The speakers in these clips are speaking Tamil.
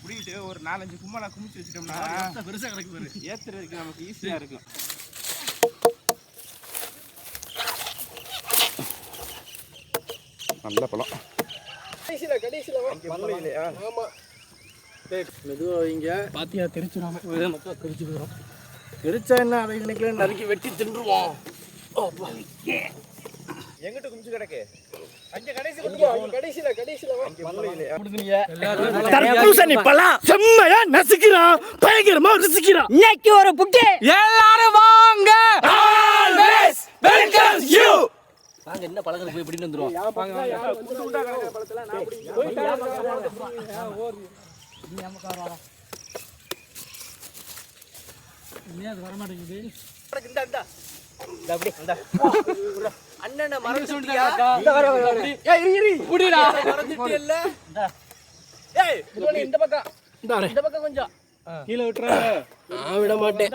புடிங்கிட்டு ஒரு 4-5 கும்பலா குமிச்சு வச்சுட்டோம்னா பெருசா கிடக்கு, ஏத்துறதுக்கு நமக்கு ஈஸியா இருக்கும். நல்ல பழம். கடைசியில இல்லையா? ஆமா. மெதுவாக வைங்க. பாத்தியா தெரிச்சிடாம மக்கள் தெரிச்சு போயிடும். தெரிச்சா என்ன, அதை இன்னைக்கு நறுக்கி வெட்டி தின்றுவோம். எங்கிட்ட குமிச்சு கிடக்கு தர்பூசணி பழம் செம்மையா நசுக்கிறான், பயங்கரமா ருசிக்கிறான். இன்னைக்கு ஒரு புக்கே எல்லாரும் வாங்க. Always welcome you. நாங்க என்ன பழங்களுக்கு போய் பிடின்னு வந்துருவோம். அண்ணனை மறந்துட்டியா? இந்த பக்கம் கொஞ்சம் கீழே விட்டுற. நான் விட மாட்டேன்.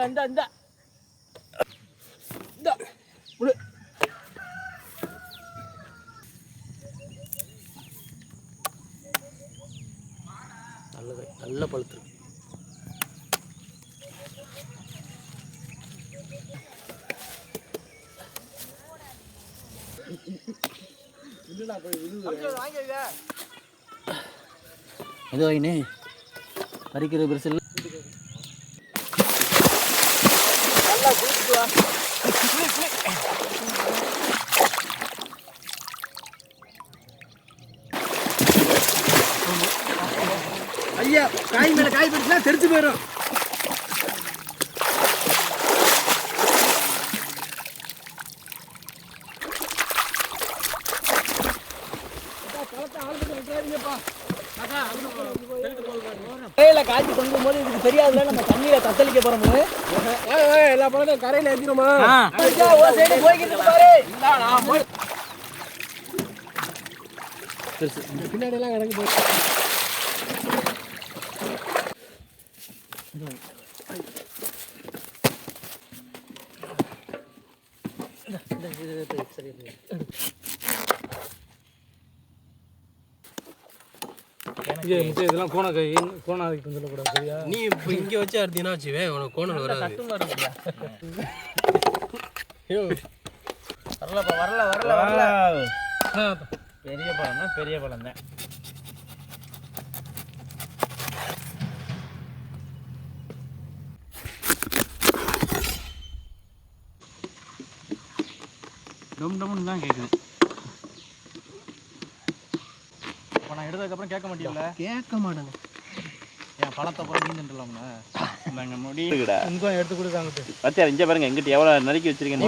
நல்ல பழுத்து. ஏதோ ஐனே பறிக்கிற பெருசு இல்லை. ஐயா, காய் மேல காய் பிடிச்சா தெரிச்சு போயிடும். காய்ச்சி தொங்கும் போது இதுக்கு தெரியாதுல, நம்ம தண்ணியில தத்தளிக்க போறோம்னு. எல்லா பழத்தையும் கரையில ஏற்றிடுமா? பின்னாடி எல்லாம் கிடக்கு போய். இதெல்லாம் கோணாதிக்கு சொல்லக்கூடாது, சரியா? நீ இப்போ இங்கே வச்சு அறுத்தீங்கன்னா வச்சுவே உனக்கு கோணல் வராது. வரல. பெரிய பழம் தான், பெரிய பழம் தான். டம்னு தான் கேட்குது. இப்போ நான் எடுத்ததுக்கப்புறம் கேட்க மாட்டீங்களா? கேட்க மாட்டேங்க. என் பழத்தை அப்புறம் நீ தின்றலாம்ண்ணா. நாங்கள் முடியுடா இங்கே எடுத்து கொடுக்காங்க. பத்தியா இங்கே பாருங்க, எங்கிட்ட எவ்வளோ நறுக்கி வச்சிருக்கேன்.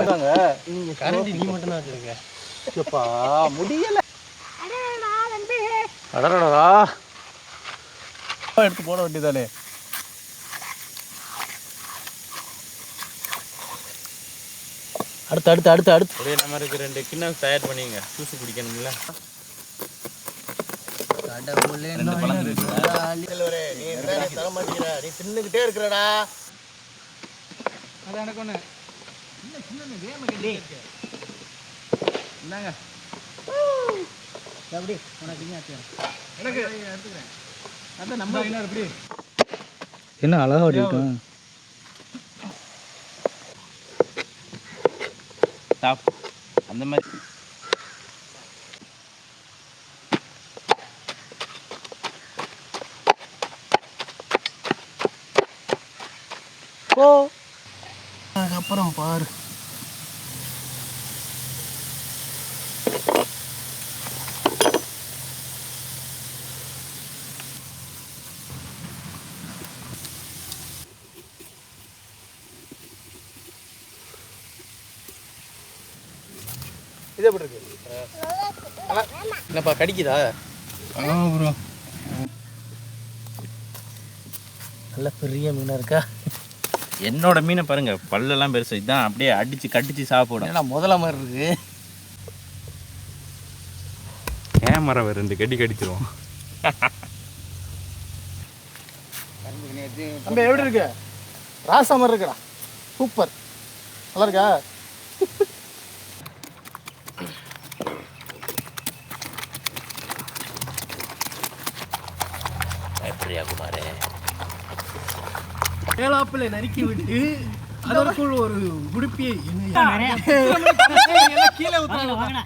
நீங்கள் கரண்டி நீ மட்டும் தான் வச்சுருங்க. எப்பா முடியல. அடடா எடுத்து போட வேண்டியதானே. அடுத்து அப்படியே நம்ம இருக்கு 2 கிண்ணம் தயார் பண்ணிங்க. ஜூஸ் குடிக்கணும்ல. நீ தின்னுக்கிட்டே இருக்கிறடா. அது எனக்கு ஒண்ணு என்னங்க எப்படி உனக்கு எனக்கு எடுத்துக்கிறேன். அதான் நம்ம எப்படி என்ன அழகா ஓடிட்டோம். அந்த மாதிரி அதுக்கப்புறம் பாரு. இது எப்படி இருக்கு? என்னப்பா கடிக்குதா? ப்ரோ நல்ல பெரிய மீனாக இருக்கா. என்னோட மீனை பாருங்க, பல்லெல்லாம் பெருசு. இதுதான் அப்படியே அடிச்சு கடிச்சு சாப்பிடும். ஏன்னா முதல்ல மாதிரி இருக்கு. கேமரா வேறு 2 கடி கடிச்சிருவோம். நம்ம எப்படி இருக்கு? ராசா மாதிரி இருக்குடா. சூப்பர். நல்லா இருக்கா? பண்ணுறியா குமாரே? மேலாப்பிள்ளை நறுக்கி விட்டு அதற்குள் ஒரு உடுப்பியை கீழே ஊற்றுறாங்க.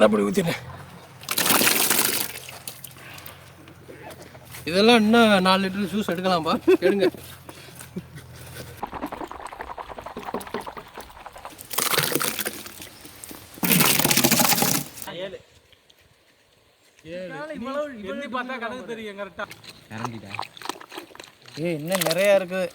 அப்படி ஊற்றினேன். இதெல்லாம் இன்னும் 4 லிட்டர் ஜூஸ் எடுக்கலாம்பா, எடுங்க. இன்னும் நிறைய இருக்குது.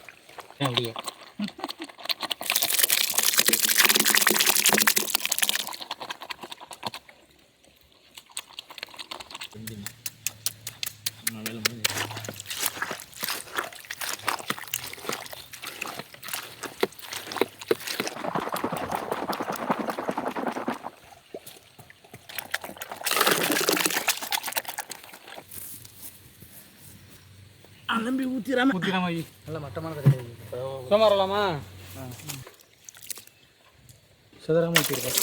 நம்பி ஊத்திராம நல்ல மட்டமான சோமாரலாமா சதுராம ஊற்றிருக்கோம்.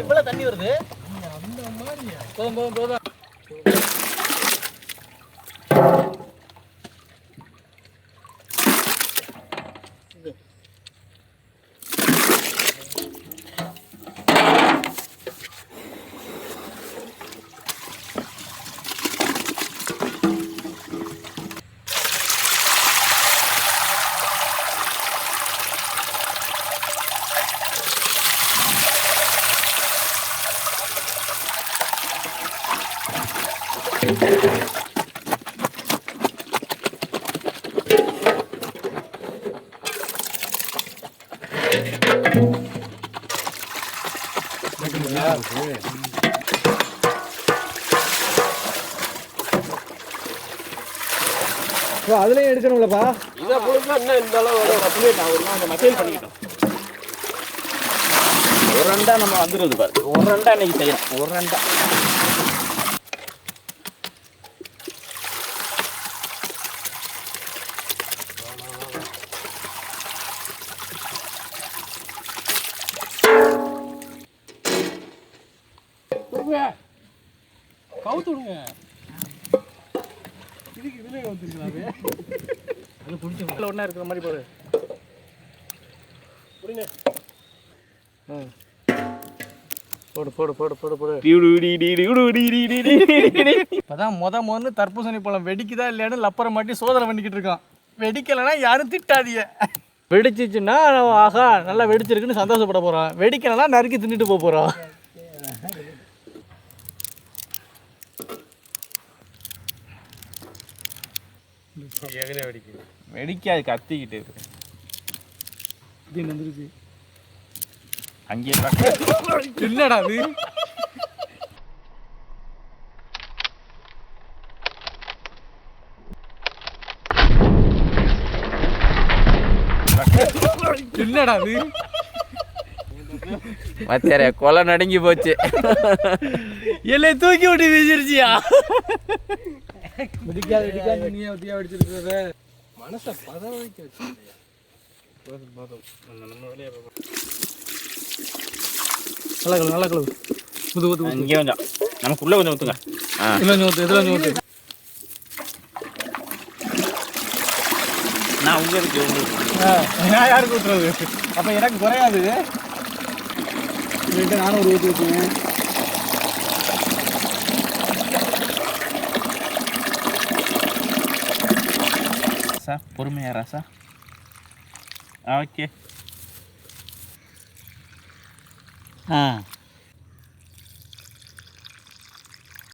இவ்வளவு தண்ணி வருது. அந்த மாதிரி போதும். அதுலயும் எடுக்கணும்லப்பா. இதை பொழுதுனா இன்னும் இந்த அளவு அந்த மசேல் பண்ணிக்கிட்டோம். ஒரு ரெண்டா நம்ம வந்துடுது பாரு. ஒரு ரெண்டா இன்னைக்கு செய்யணும். ஒரு ரெண்டா கவுத்து விடுங்க. இதுக்கு இதுல கவுத்துக்கலாமே. அது பிடிச்ச ஒன்றா இருக்கிற மாதிரி பாரு. புரியுங்க. போடு. இப்போதான் முதன்னு தர்பூசணி பழம் வெடிக்குதா இல்லையான்னு லப்பரம் மாட்டி சோதனை பண்ணிக்கிட்டு இருக்கான். வெடிக்கலைன்னா யாரும் திட்டாதீங்க. வெடிச்சிச்சுன்னா ஆஹா நல்லா வெடிச்சிருக்குன்னு சந்தோஷப்பட போகிறோம். வெடிக்கலைன்னா நறுக்கி தின்னுட்டு போக போகிறோம். வெடிக்காது, கத்திக்கிட்டு இருக்கு. அங்கேயே இல்லடா அது இல்லடா அது மத்தியார கொலை நடுங்கி போச்சு. எல்லாம் தூக்கி விட்டு வீசிருச்சியா. வெடிக்காது நீ ஒத்தியா வெடிச்சிருக்கிற மனசை பதம் வைக்க வச்சு. நல்ல கலவு புது இங்கே கொஞ்சம் நமக்குள்ள கொஞ்சம் ஊற்றுங்க. இதில் ஊற்று. நான் உங்களுக்கு நான் யாருக்கு ஊற்றுறது? அப்போ எனக்கு குறையாது. நானும் ஒரு ஊற்றி ஊற்றுவேன். ராசா பொறுமையா ராசா. ஓகே.